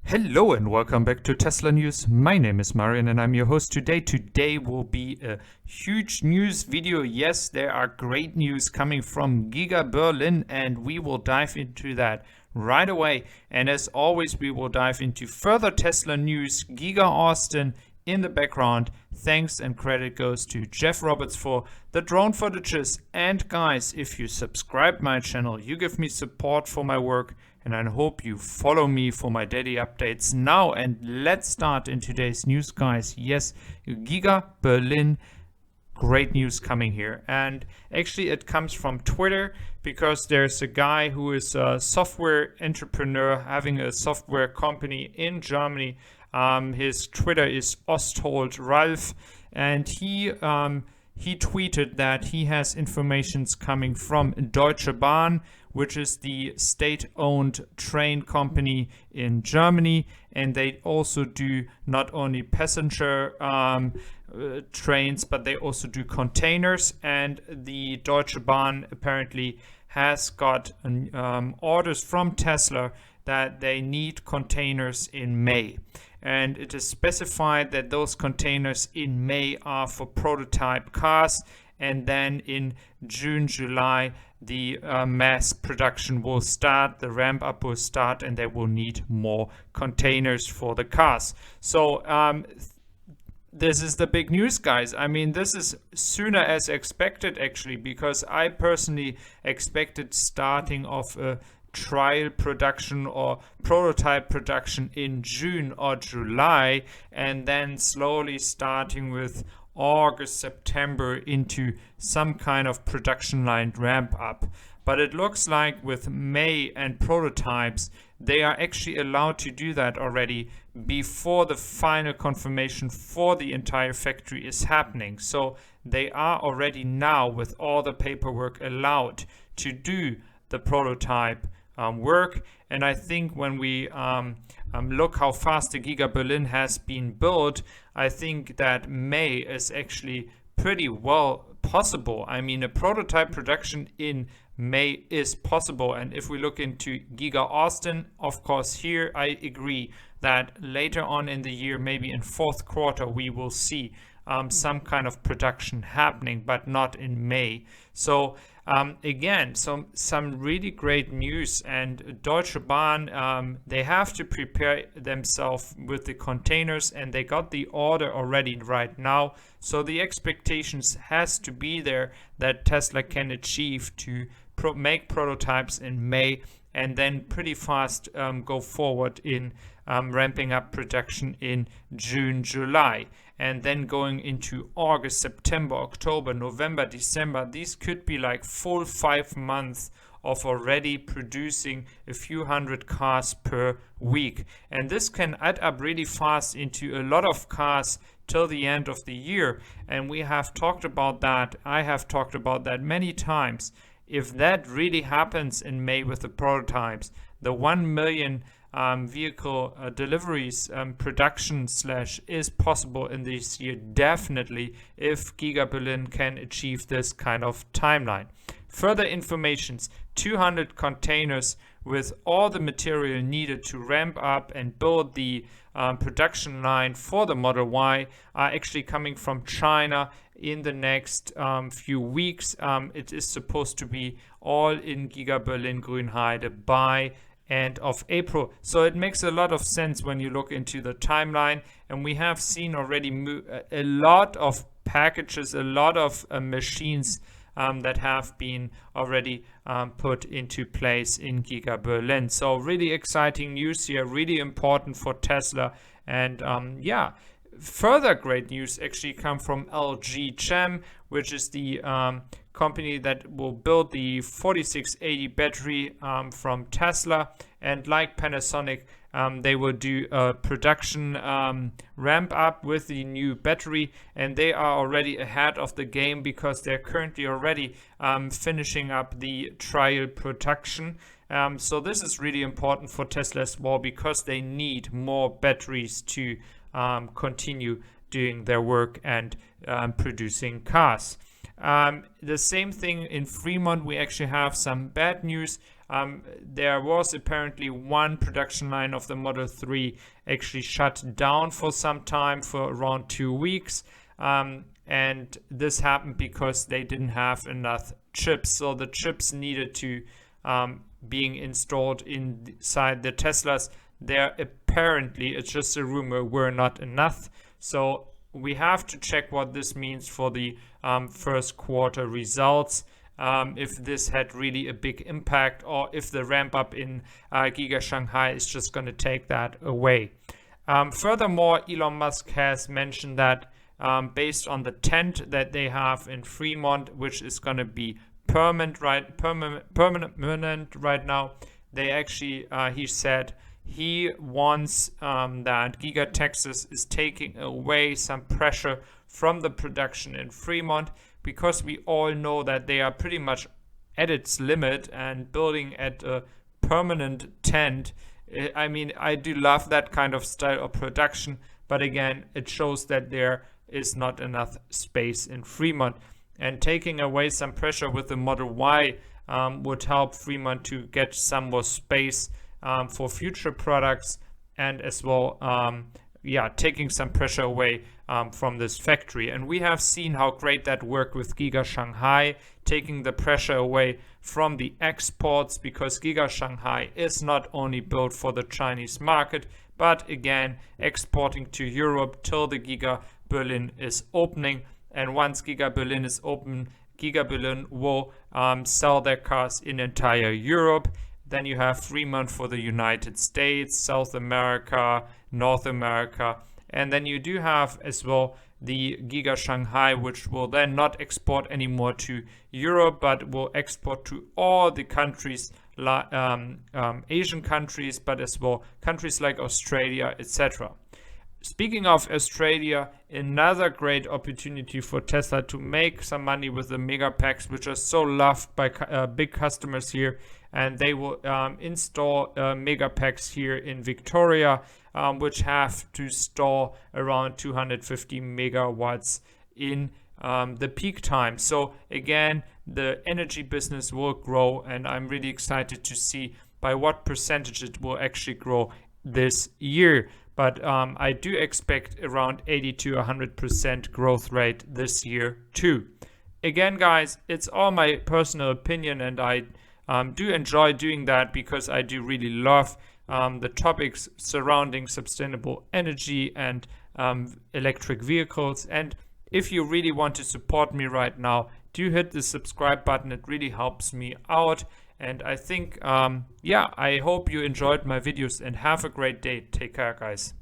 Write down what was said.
Hello and welcome back to Tesla News. My name is Marian and I'm your host today. Today will be a huge news video. Yes, there are great news coming from Giga Berlin and we will dive into that right away. And as always, we will dive into further Tesla news, Giga Austin in the background. Thanks and credit goes to Jeff Roberts for the drone footages. And guys, if you subscribe my channel, you give me support for my work. And I hope you follow me for my daily updates now. And let's start in today's news, guys. Yes, Giga Berlin, great news coming here. And actually it comes from Twitter because there's a guy who is a software entrepreneur having a software company in Germany. His Twitter is Osthold Ralf, and he tweeted that he has informations coming from Deutsche Bahn, which is the state-owned train company in Germany, and they also do not only passenger trains, but they also do containers. And the Deutsche Bahn apparently has got orders from Tesla that they need containers in May. And it is specified that those containers in May are for prototype cars, and then in June, July, the mass production will start, the ramp up will start, and they will need more containers for the cars. So this is the big news, guys. I mean, this is sooner as expected, actually, because I personally expected starting of a trial production or prototype production in June or July, and then slowly starting with August, September into some kind of production line ramp up. But it looks like with May and prototypes, they are actually allowed to do that already before the final confirmation for the entire factory is happening. So they are already now, with all the paperwork, allowed to do the prototype work. And I think when we look how fast the Giga Berlin has been built, I think that May is actually pretty well possible. I mean, a prototype production in May is possible. And if we look into Giga Austin, of course, here I agree that later on in the year, maybe in fourth quarter, we will see some kind of production happening, but not in May. So again, some really great news. And Deutsche Bahn, they have to prepare themselves with the containers, and they got the order already right now. So the expectations has to be there that Tesla can achieve to make prototypes in May, and then pretty fast go forward in ramping up production in June, July. And then going into August, September, October, November, December, these could be like full 5 months of already producing a few hundred cars per week. And this can add up really fast into a lot of cars till the end of the year. And we have talked about that. I have talked about that many times. If that really happens in May with the prototypes, the 1 million vehicle deliveries production / is possible in this year, definitely, if Giga Berlin can achieve this kind of timeline. Further informations: 200 containers with all the material needed to ramp up and build the production line for the Model Y are actually coming from China in the next few weeks. It is supposed to be all in Giga Berlin Grünheide by end of April. So it makes a lot of sense when you look into the timeline. And we have seen already a lot of packages, a lot of machines that have been already put into place in Giga Berlin. So really exciting news here, really important for Tesla. And yeah, further great news actually come from LG Chem, which is the company that will build the 4680 battery from Tesla. And like Panasonic, they will do a production ramp up with the new battery, and they are already ahead of the game because they're currently already finishing up the trial production. So this is really important for Tesla as well, because they need more batteries to continue doing their work and producing cars. The same thing in Fremont. We actually have some bad news. there was apparently one production line of the Model 3 actually shut down for some time, for around 2 weeks. And this happened because they didn't have enough chips. So the chips needed to being installed inside the Teslas, there apparently, it's just a rumor, were not enough. So we have to check what this means for the first quarter results. If this had really a big impact, or if the ramp up in Giga Shanghai is just going to take that away. Furthermore, Elon Musk has mentioned that based on the tent that they have in Fremont, which is going to be permanent right now, they actually, he said, he wants that Giga Texas is taking away some pressure from the production in Fremont, because we all know that they are pretty much at its limit, and building at a permanent tent, I mean, I do love that kind of style of production, but again, it shows that there is not enough space in Fremont, and taking away some pressure with the Model Y would help Fremont to get some more space for future products, and as well taking some pressure away from this factory. And we have seen how great that worked with Giga Shanghai, taking the pressure away from the exports, because Giga Shanghai is not only built for the Chinese market, but again exporting to Europe till the Giga Berlin is opening. And once Giga Berlin is open, Giga Berlin will sell their cars in entire Europe. Then you have Fremont for the United States, South America, North America. And then you do have as well the Giga Shanghai, which will then not export anymore to Europe, but will export to all the countries, Asian countries, but as well countries like Australia, etc. Speaking of Australia, another great opportunity for Tesla to make some money with the mega packs, which are so loved by big customers here. And they will install mega packs here in Victoria, which have to store around 250 megawatts in the peak time. So again, the energy business will grow, and I'm really excited to see by what percentage it will actually grow this year. But I do expect around 80 to 100% growth rate this year too. Again, guys, it's all my personal opinion, and I do enjoy doing that because I do really love the topics surrounding sustainable energy and electric vehicles. And if you really want to support me right now, do hit the subscribe button. It really helps me out. And I think, I hope you enjoyed my videos, and have a great day. Take care, guys.